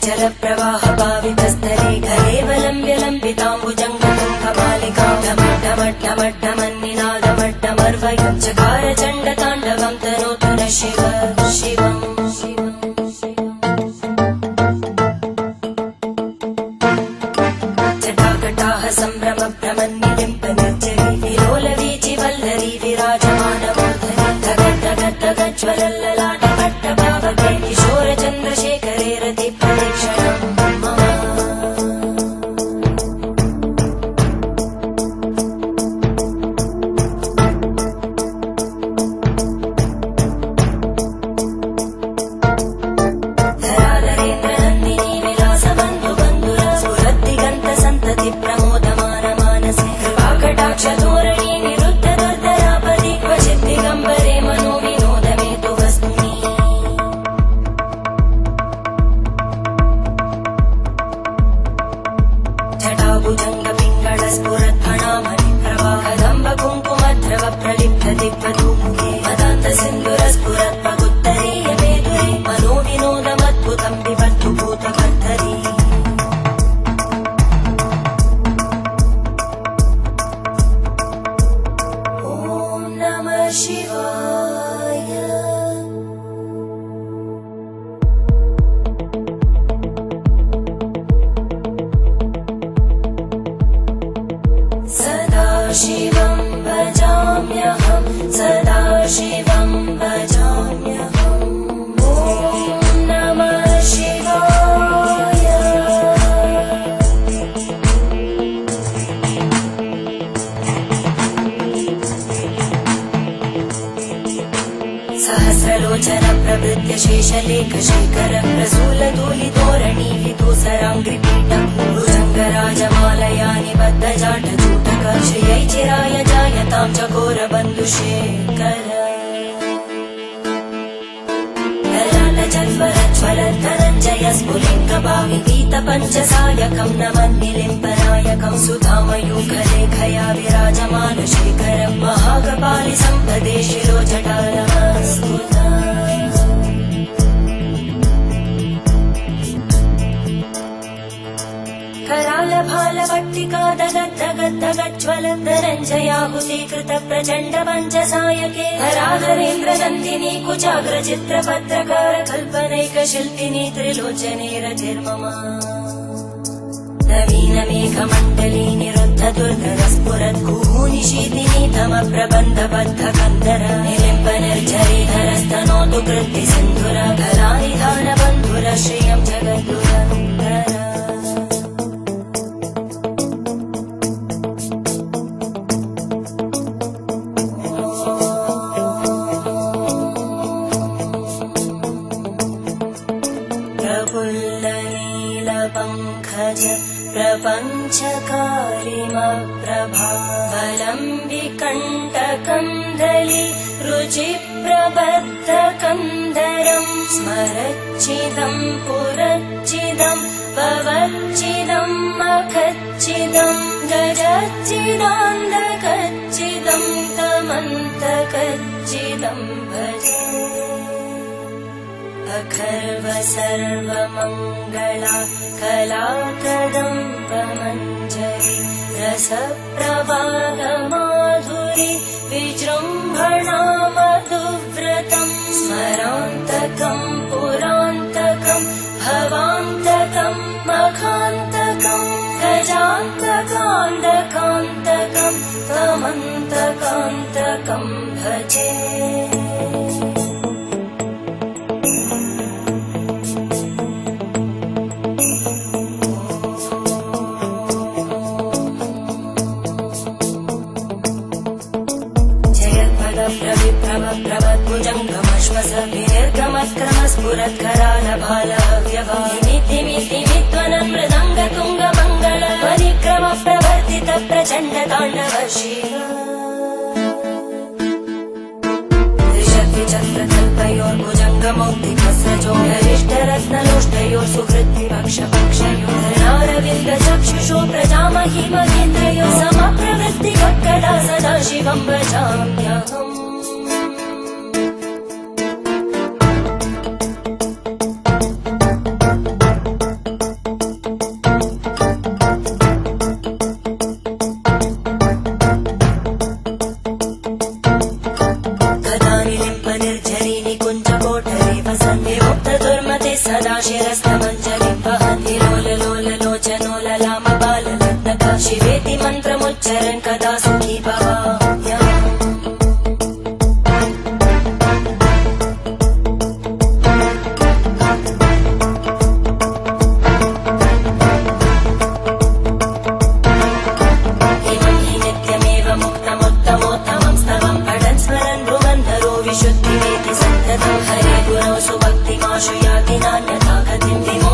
जलप्रवाह पावितस्थले कलेवलम्ब्य लम्बिताम्बुजङ्गतुङ्गमालिकां ढमड्ढमड्ढमन्निनादमड्ढमर्वयं चकार चण्डताण्डवं तनोतु न शिव शिवम् जटाकटाः सम्भ्रमभ्रमन्निलिम्पनिर्जरी विलोलवीचि वल्लरी विराजमानमूर्धनि धगद्धगद्धगज्ज्वलल्ललाटपट्टपावके किशोरचन्द्रशेखरे रतिप्रदक्षिणम् शिवं भजाम्यहं सदा शिवं भजाम्यहम् ॐ नमः शिवाय सहस्रलोचन प्रभृत्य शेषलेखशेखर प्रसूलधूलितोरणी विदूसराङ्घ्रिपीठं भुजङ्गराजमालया निबद्धजाटजूटक श्रियै चिराय जायतां चकोरबन्धुशेखर ललाटजल्परज्वलद्धनञ्जय स्फुलिङ्गभाविपीतपञ्चसायकं नमन्निलिम्पनायकं सुधामयूखलेखया विराजमानशेखरं महाकपालि सम्पदे शिरोजटानमस्कुता करालभालवट्टिका दगद्धगद्धगज्ज्वलद्धनञ्जयाहुतीकृत प्रचण्ड पञ्चसायके हराधरेन्द्रनन्दिनी कुचाग्रचित्रपत्रकार कल्पनैकशिल्पिनी त्रिलोचने रतिर्ममा नवीनमेघमण्डली निरुद्ध दुर्धरस्फुरद्गूनिशीतिनी तमप्रबन्धबद्धकन्धर निलिम्पनिर्झरीधरस्तनोतु कृत्तिसिन्धुर कलानिधानबन्धुर श्रियं जगद्गुरन्धर प्रफुल्लनीलपङ्कज प्रपञ्चकारिमप्रभावलम्बिकण्टकन्दली रुचिप्रबद्धकन्धरं स्मरच्चिदं पुरच्चिदं भवच्चिदं मखच्चिदं गजच्चिदान्धकच्चिदं तमन्तकच्चिदं भजे अखर्व सर्वमङ्गला कलाकदम्बमञ्जरी रसप्रवाहमाधुरी विजृम्भणा मधुव्रतं स्मरान्तकं पुरान्तकं भवान्तकं मखान्तकं गजान्तकान्तकान्तकं तमन्तकान्तकं भजे विनिर्गमत्क्रमस्फुरत्करालभालव्यवानिमित्तिमित्तिमित्वनं मृदङ्गतुङ्गमङ्गल परिक्रम प्रवर्तित प्रचण्डताण्डव शिव त्रिशक्तिचक्रकल्पयोर्भुजङ्गमौक्तिकस्रजोगरिष्ठरत्नलोष्टयोः सुहृद्विपक्षपक्षयोर्नारविन्दचक्षुषो प्रजामहि महेन्द्रयोः समप्रवृत्तिकक्कदा सदा शिवं भजाम्यहम् शिरस्तमञ्जलिं वहति लोल लोल लोचनो ललाम बालरत्नका शिवेति मन्त्रमुच्चरन् कदा सुखी भवाम्यहम् विशुद्धिमेति सन्ततं हरे गुरौ सुभक्तिमाशु याति नान्यथा गतिं विमो